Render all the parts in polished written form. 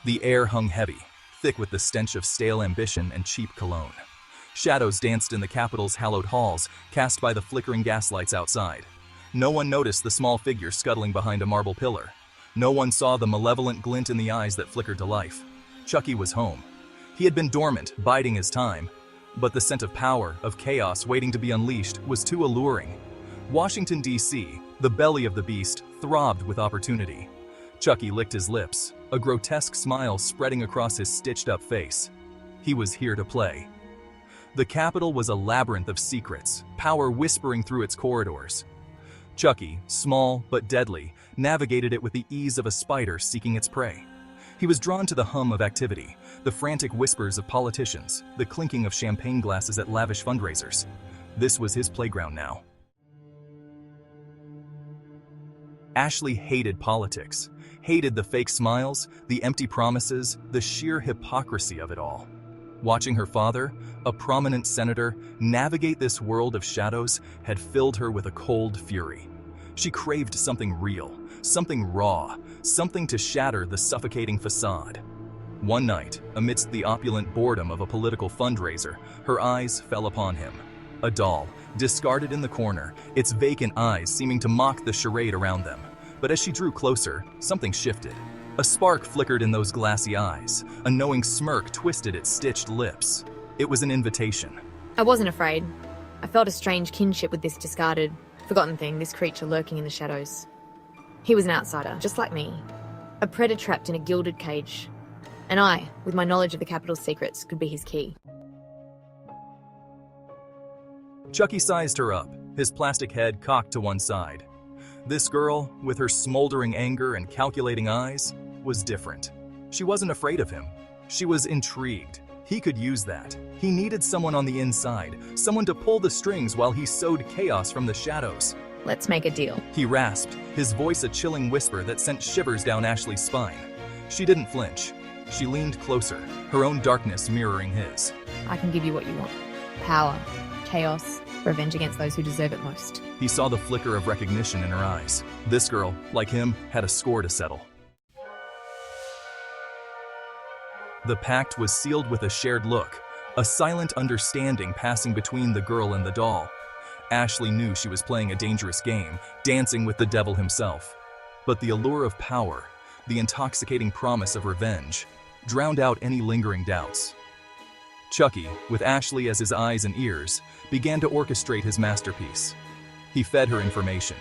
The air hung heavy, thick with the stench of stale ambition and cheap cologne. Shadows danced in the Capitol's hallowed halls, cast by the flickering gaslights outside. No one noticed the small figure scuttling behind a marble pillar. No one saw the malevolent glint in the eyes that flickered to life. Chucky was home. He had been dormant, biding his time. But the scent of power, of chaos waiting to be unleashed, was too alluring. Washington, D.C., the belly of the beast, throbbed with opportunity. Chucky licked his lips, a grotesque smile spreading across his stitched-up face. He was here to play. The Capitol was a labyrinth of secrets, power whispering through its corridors. Chucky, small but deadly, navigated it with the ease of a spider seeking its prey. He was drawn to the hum of activity, the frantic whispers of politicians, the clinking of champagne glasses at lavish fundraisers. This was his playground now. Ashley hated politics, hated the fake smiles, the empty promises, the sheer hypocrisy of it all. Watching her father, a prominent senator, navigate this world of shadows had filled her with a cold fury. She craved something real, something raw, something to shatter the suffocating facade. One night, amidst the opulent boredom of a political fundraiser, her eyes fell upon him. A doll, discarded in the corner, its vacant eyes seeming to mock the charade around them. But as she drew closer, something shifted. A spark flickered in those glassy eyes. A knowing smirk twisted its stitched lips. It was an invitation. I wasn't afraid. I felt a strange kinship with this discarded, forgotten thing, this creature lurking in the shadows. He was an outsider, just like me. A predator trapped in a gilded cage. And I, with my knowledge of the Capitol's secrets, could be his key. Chucky sized her up, his plastic head cocked to one side. This girl, with her smoldering anger and calculating eyes, was different. She wasn't afraid of him. She was intrigued. He could use that. He needed someone on the inside, someone to pull the strings while he sowed chaos from the shadows. Let's make a deal. He rasped, his voice a chilling whisper that sent shivers down Ashley's spine. She didn't flinch. She leaned closer, her own darkness mirroring his. I can give you what you want. Power, chaos, revenge against those who deserve it most. He saw the flicker of recognition in her eyes. This girl, like him, had a score to settle. The pact was sealed with a shared look, a silent understanding passing between the girl and the doll. Ashley knew she was playing a dangerous game, dancing with the devil himself. But the allure of power, the intoxicating promise of revenge, drowned out any lingering doubts. Chucky, with Ashley as his eyes and ears, began to orchestrate his masterpiece. He fed her information.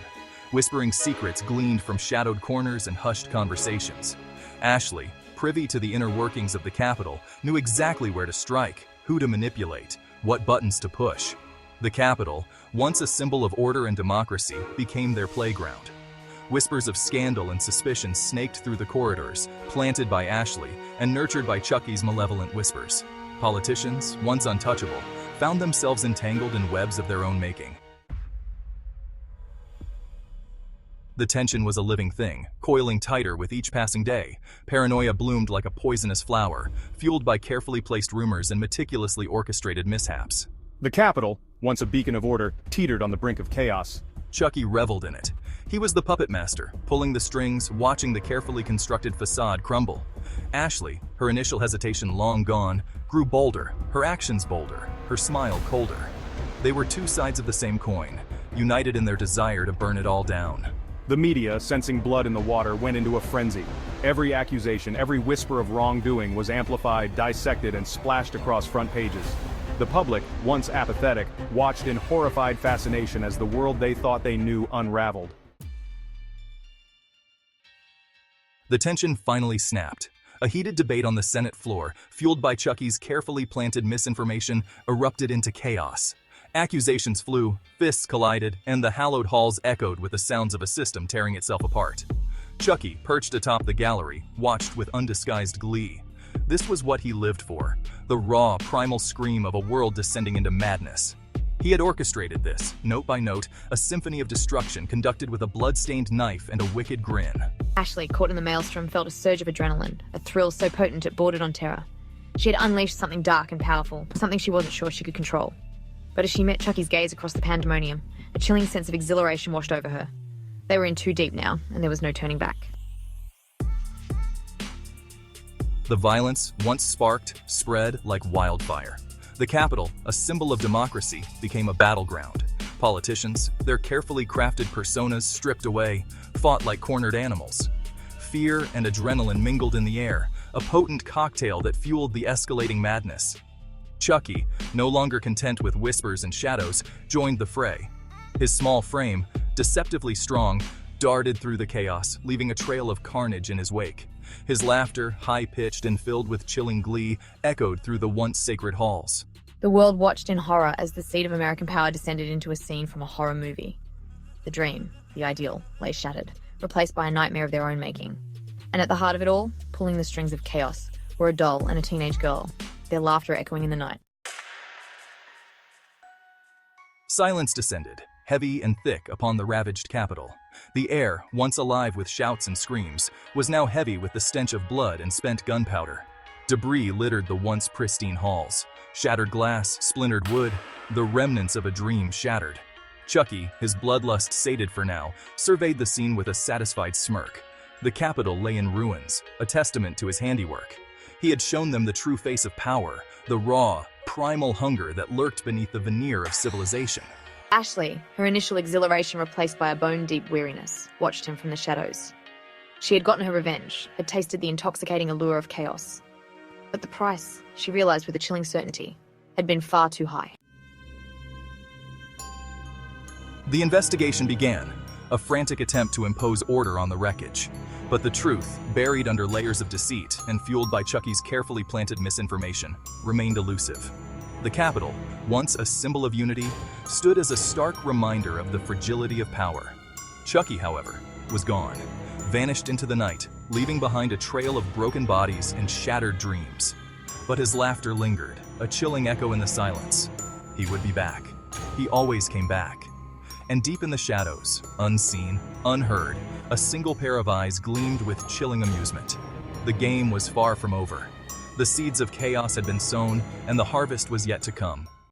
Whispering secrets gleaned from shadowed corners and hushed conversations. Ashley, privy to the inner workings of the Capitol, knew exactly where to strike, who to manipulate, what buttons to push. The Capitol, once a symbol of order and democracy, became their playground. Whispers of scandal and suspicion snaked through the corridors, planted by Ashley and nurtured by Chucky's malevolent whispers. Politicians, once untouchable, found themselves entangled in webs of their own making. The tension was a living thing, coiling tighter with each passing day. Paranoia bloomed like a poisonous flower, fueled by carefully placed rumors and meticulously orchestrated mishaps. The Capitol, once a beacon of order, teetered on the brink of chaos. Chucky reveled in it. He was the puppet master, pulling the strings, watching the carefully constructed facade crumble. Ashley, her initial hesitation long gone, grew bolder, her actions bolder, her smile colder. They were two sides of the same coin, united in their desire to burn it all down. The media, sensing blood in the water, went into a frenzy. Every accusation, every whisper of wrongdoing was amplified, dissected, and splashed across front pages. The public, once apathetic, watched in horrified fascination as the world they thought they knew unraveled. The tension finally snapped. A heated debate on the Senate floor, fueled by Chucky's carefully planted misinformation, erupted into chaos. Accusations flew, fists collided, and the hallowed halls echoed with the sounds of a system tearing itself apart. Chucky, perched atop the gallery, watched with undisguised glee. This was what he lived for, the raw, primal scream of a world descending into madness. He had orchestrated this, note by note, a symphony of destruction conducted with a blood-stained knife and a wicked grin. Ashley, caught in the maelstrom, felt a surge of adrenaline, a thrill so potent it bordered on terror. She had unleashed something dark and powerful, something she wasn't sure she could control. But as she met Chucky's gaze across the pandemonium, a chilling sense of exhilaration washed over her. They were in too deep now, and there was no turning back. The violence, once sparked, spread like wildfire. The Capitol, a symbol of democracy, became a battleground. Politicians, their carefully crafted personas stripped away, fought like cornered animals. Fear and adrenaline mingled in the air, a potent cocktail that fueled the escalating madness. Chucky, no longer content with whispers and shadows, joined the fray. His small frame, deceptively strong, darted through the chaos, leaving a trail of carnage in his wake. His laughter, high-pitched and filled with chilling glee, echoed through the once sacred halls. The world watched in horror as the seat of American power descended into a scene from a horror movie. The dream, the ideal, lay shattered, replaced by a nightmare of their own making. And at the heart of it all, pulling the strings of chaos, were a doll and a teenage girl, their laughter echoing in the night. Silence descended, heavy and thick upon the ravaged Capitol. The air, once alive with shouts and screams, was now heavy with the stench of blood and spent gunpowder. Debris littered the once pristine halls. Shattered glass, splintered wood, the remnants of a dream shattered. Chucky, his bloodlust sated for now, surveyed the scene with a satisfied smirk. The Capitol lay in ruins, a testament to his handiwork. He had shown them the true face of power, the raw, primal hunger that lurked beneath the veneer of civilization. Ashley, her initial exhilaration replaced by a bone-deep weariness, watched him from the shadows. She had gotten her revenge, had tasted the intoxicating allure of chaos. But the price, she realized with a chilling certainty, had been far too high. The investigation began, a frantic attempt to impose order on the wreckage. But the truth, buried under layers of deceit and fueled by Chucky's carefully planted misinformation, remained elusive. The Capitol, once a symbol of unity, stood as a stark reminder of the fragility of power. Chucky, however, was gone, vanished into the night, leaving behind a trail of broken bodies and shattered dreams. But his laughter lingered, a chilling echo in the silence. He would be back. He always came back. And deep in the shadows, unseen, unheard, a single pair of eyes gleamed with chilling amusement. The game was far from over. The seeds of chaos had been sown, and the harvest was yet to come.